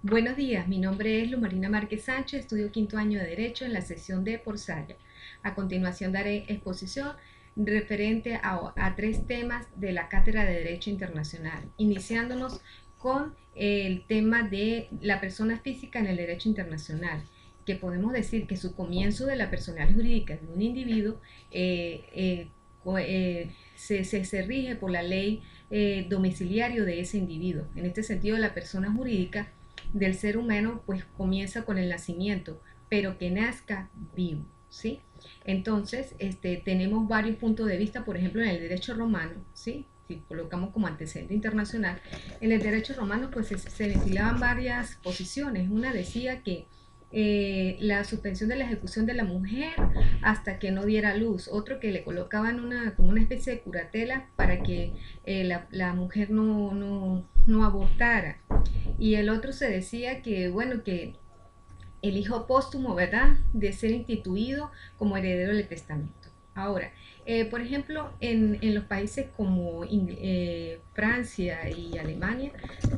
Buenos días, mi nombre es Lumarina Márquez Sánchez, estudio quinto año de Derecho en la sección D por Saya. A continuación daré exposición referente a tres temas de la Cátedra de Derecho Internacional, iniciándonos con el tema de la persona física en el derecho internacional, que podemos decir que su comienzo de la personalidad jurídica de un individuo se rige por la ley domiciliario de ese individuo. En este sentido, la persona jurídica del ser humano pues comienza con el nacimiento, pero que nazca vivo, ¿sí? Entonces, tenemos varios puntos de vista, por ejemplo, en el derecho romano, ¿sí? Si colocamos como antecedente internacional, en el derecho romano pues se ventilaban varias posiciones. Una decía que la suspensión de la ejecución de la mujer hasta que no diera luz, otro que le colocaban como una especie de curatela para que la mujer no abortara, y el otro se decía que, bueno, que el hijo póstumo, ¿verdad?, de ser instituido como heredero del testamento. Ahora, por ejemplo, en los países como Francia y Alemania,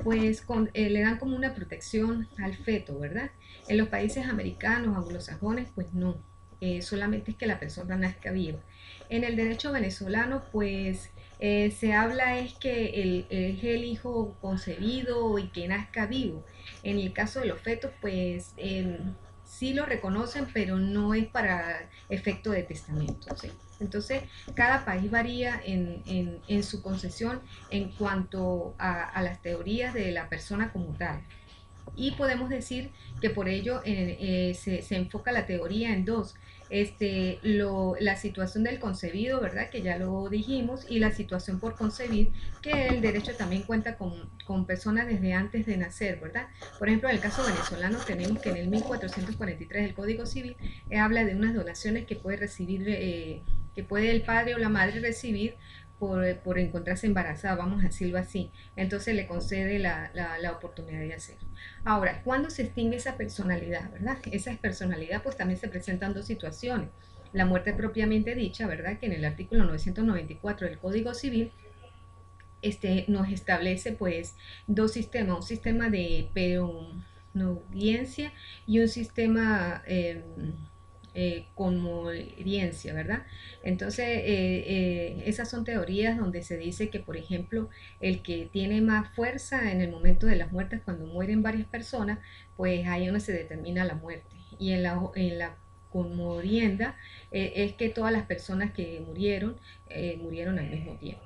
pues le dan como una protección al feto, ¿verdad? En los países americanos, anglosajones, pues no, solamente es que la persona nazca viva. En el derecho venezolano, pues se habla es que es el hijo concebido y que nazca vivo. En el caso de los fetos, pues sí lo reconocen, pero no es para efecto de testamento, ¿sí? Entonces, cada país varía en su concesión en cuanto las teorías de la persona como tal. Y podemos decir que por ello se enfoca la teoría en dos. La situación del concebido, ¿verdad? Que ya lo dijimos, y la situación por concebir, que el derecho también cuenta con personas desde antes de nacer, ¿verdad? Por ejemplo, en el caso venezolano tenemos que en el 1443 del Código Civil habla de unas donaciones que puede recibir, que puede el padre o la madre recibir por encontrarse embarazada, vamos a decirlo así. Entonces le concede la oportunidad de hacer. Ahora, ¿cuándo se extingue esa personalidad, verdad? Esa personalidad pues también se presentan dos situaciones. La muerte propiamente dicha, ¿verdad? Que en el artículo 994 del Código Civil nos establece pues dos sistemas, un sistema de periodoncia y un sistema conmoriencia, ¿verdad? Entonces, esas son teorías donde se dice que, por ejemplo, el que tiene más fuerza en el momento de las muertes, cuando mueren varias personas, pues ahí es donde se determina la muerte. Y en la conmorienda es que todas las personas que murieron al mismo tiempo.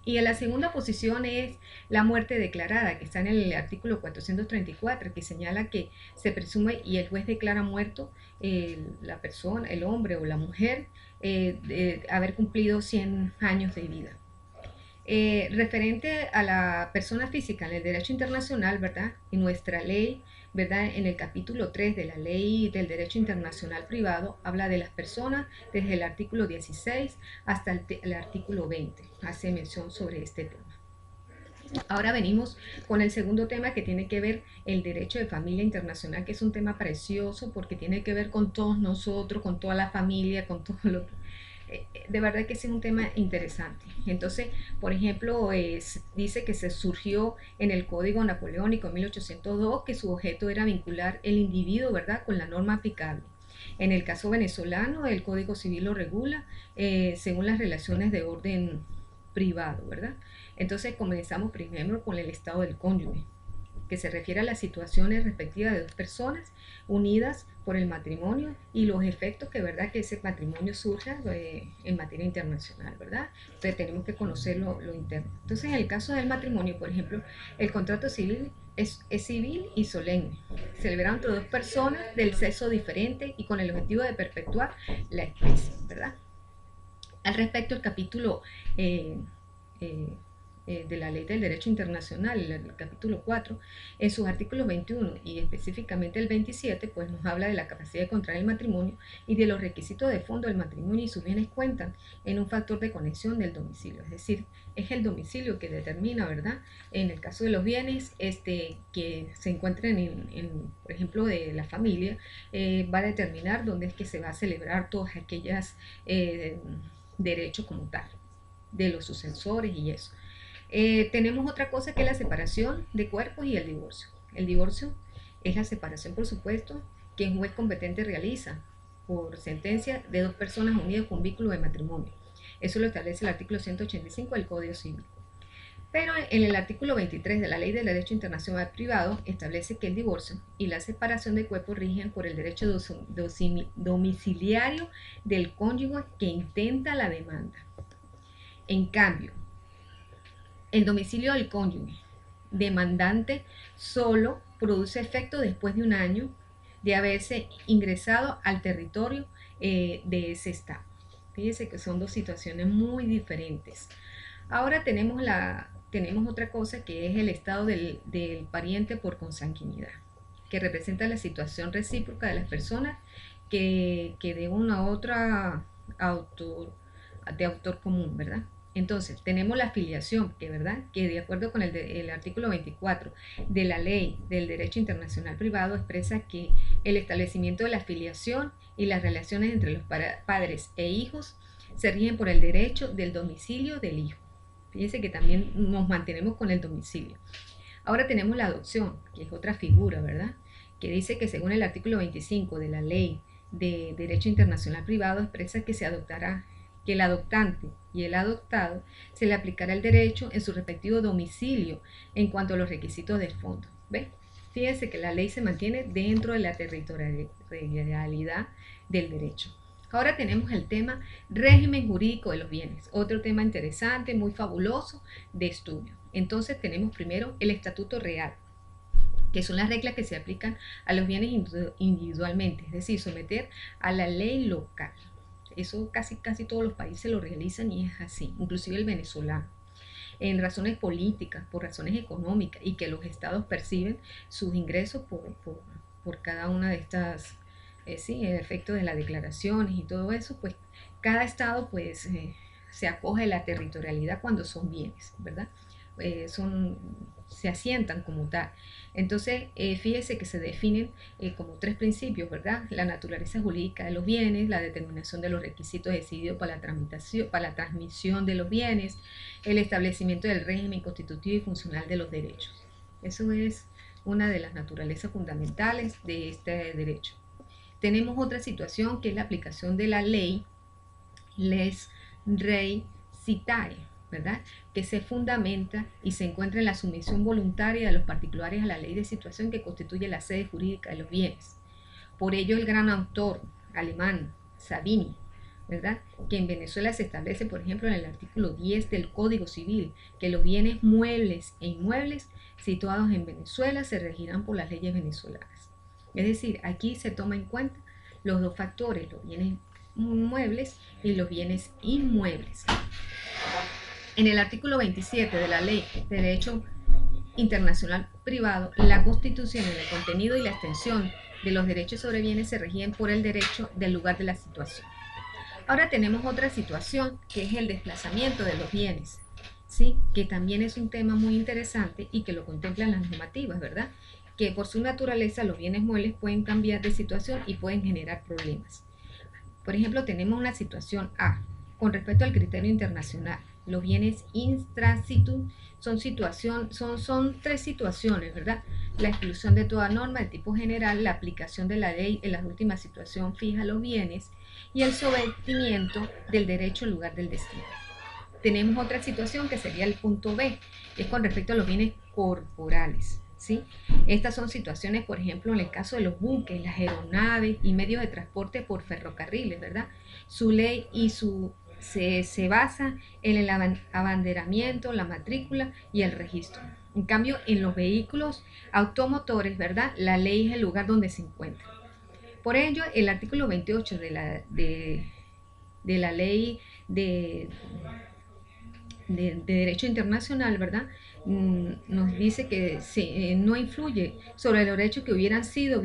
Y en la segunda posición es la muerte declarada, que está en el artículo 434, que señala que se presume y el juez declara muerto la persona, el hombre o la mujer, de haber cumplido 100 años de vida. Referente a la persona física en el derecho internacional, ¿verdad? En nuestra ley, ¿verdad? En el capítulo 3 de la ley del derecho internacional privado, habla de las personas desde el artículo 16 hasta el artículo 20. Hace mención sobre este tema. Ahora venimos con el segundo tema, que tiene que ver el derecho de familia internacional, que es un tema precioso porque tiene que ver con todos nosotros, con toda la familia, con todo lo que de verdad que sí es un tema interesante. Entonces, por ejemplo, dice que se surgió en el Código Napoleónico en 1802, que su objeto era vincular el individuo, ¿verdad?, con la norma aplicable. En el caso venezolano, el Código Civil lo regula según las relaciones de orden privado, ¿verdad? Entonces comenzamos primero con el estado del cónyuge, que se refiere a las situaciones respectivas de dos personas unidas por el matrimonio y los efectos que, ¿verdad?, que ese matrimonio surja en materia internacional, ¿verdad? Entonces tenemos que conocer lo interno. Entonces, en el caso del matrimonio, por ejemplo, el contrato civil es civil y solemne, celebrado entre dos personas del sexo diferente y con el objetivo de perpetuar la especie, ¿verdad? Al respecto, el capítulo eh, eh, de la Ley del Derecho Internacional, el capítulo 4, en sus artículos 21 y específicamente el 27, pues nos habla de la capacidad de contraer el matrimonio y de los requisitos de fondo del matrimonio, y sus bienes cuentan en un factor de conexión del domicilio, es decir, es el domicilio que determina, ¿verdad? En el caso de los bienes que se encuentren por ejemplo, de la familia, va a determinar dónde es que se va a celebrar todas aquellas derechos como tal, de los sucesores y eso. Tenemos otra cosa que es la separación de cuerpos y el divorcio. El divorcio es la separación, por supuesto, que un juez competente realiza por sentencia de dos personas unidas con vínculo de matrimonio. Eso lo establece el artículo 185 del Código Civil. Pero en el artículo 23 de la Ley del Derecho Internacional Privado establece que el divorcio y la separación de cuerpos rigen por el derecho domiciliario del cónyuge que intenta la demanda. En cambio, el domicilio del cónyuge demandante solo produce efecto después de un año de haberse ingresado al territorio de ese estado. Fíjense que son dos situaciones muy diferentes. Ahora tenemos otra cosa que es el estado del pariente por consanguinidad, que representa la situación recíproca de las personas que de una a otra de autor común, ¿verdad? Entonces, tenemos la afiliación, que de acuerdo con el artículo 24 de la Ley del Derecho Internacional Privado expresa que el establecimiento de la afiliación y las relaciones entre los padres e hijos se rigen por el derecho del domicilio del hijo. Fíjense que también nos mantenemos con el domicilio. Ahora tenemos la adopción, que es otra figura, ¿verdad? Que dice que según el artículo 25 de la Ley de Derecho Internacional Privado expresa que se adoptará, que el adoptante y el adoptado se le aplicará el derecho en su respectivo domicilio en cuanto a los requisitos de fondo. ¿Ven? Fíjense que la ley se mantiene dentro de la territorialidad del derecho. Ahora tenemos el tema régimen jurídico de los bienes, otro tema interesante, muy fabuloso de estudio. Entonces tenemos primero el estatuto real, que son las reglas que se aplican a los bienes individualmente, es decir, someter a la ley local. Eso casi todos los países lo realizan y es así, inclusive el venezolano. En razones políticas, por razones económicas y que los estados perciben sus ingresos por cada una de estas efectos de las declaraciones y todo eso, pues cada estado pues se acoge a la territorialidad cuando son bienes, ¿verdad? Se asientan como tal. Entonces, fíjese que se definen como tres principios, ¿verdad? La naturaleza jurídica de los bienes, la determinación de los requisitos decididos para la transmisión de los bienes, el establecimiento del régimen constitutivo y funcional de los derechos. Eso es una de las naturalezas fundamentales de este derecho. Tenemos otra situación que es la aplicación de la ley les rei citae, ¿verdad? Que se fundamenta y se encuentra en la sumisión voluntaria de los particulares a la ley de situación que constituye la sede jurídica de los bienes. Por ello el gran autor alemán Savini, ¿verdad? Que en Venezuela se establece, por ejemplo, en el artículo 10 del Código Civil, que los bienes muebles e inmuebles situados en Venezuela se regirán por las leyes venezolanas. Es decir, aquí se toma en cuenta los dos factores, los bienes muebles y los bienes inmuebles. En el artículo 27 de la Ley de Derecho Internacional Privado, la Constitución en el contenido y la extensión de los derechos sobre bienes se regían por el derecho del lugar de la situación. Ahora tenemos otra situación que es el desplazamiento de los bienes, ¿sí? Que también es un tema muy interesante y que lo contemplan las normativas, ¿verdad? Que por su naturaleza los bienes muebles pueden cambiar de situación y pueden generar problemas. Por ejemplo, tenemos una situación A, con respecto al criterio internacional. Los bienes intrasitu son tres situaciones, ¿verdad? La exclusión de toda norma de tipo general, la aplicación de la ley en la última situación fija a los bienes y el sometimiento del derecho en lugar del destino. Tenemos otra situación que sería el punto B, que es con respecto a los bienes corporales, ¿sí? Estas son situaciones, por ejemplo, en el caso de los buques, las aeronaves y medios de transporte por ferrocarriles, ¿verdad? Su ley se basa en el abanderamiento, la matrícula y el registro. En cambio, en los vehículos automotores, ¿verdad? La ley es el lugar donde se encuentra. Por ello, el artículo 28 de la ley de derecho internacional, ¿verdad? Nos dice que no influye sobre los derechos que hubieran sido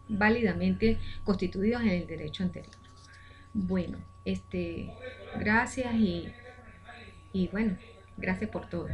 válidamente constituidos en el derecho anterior. Bueno, gracias y bueno, gracias por todo.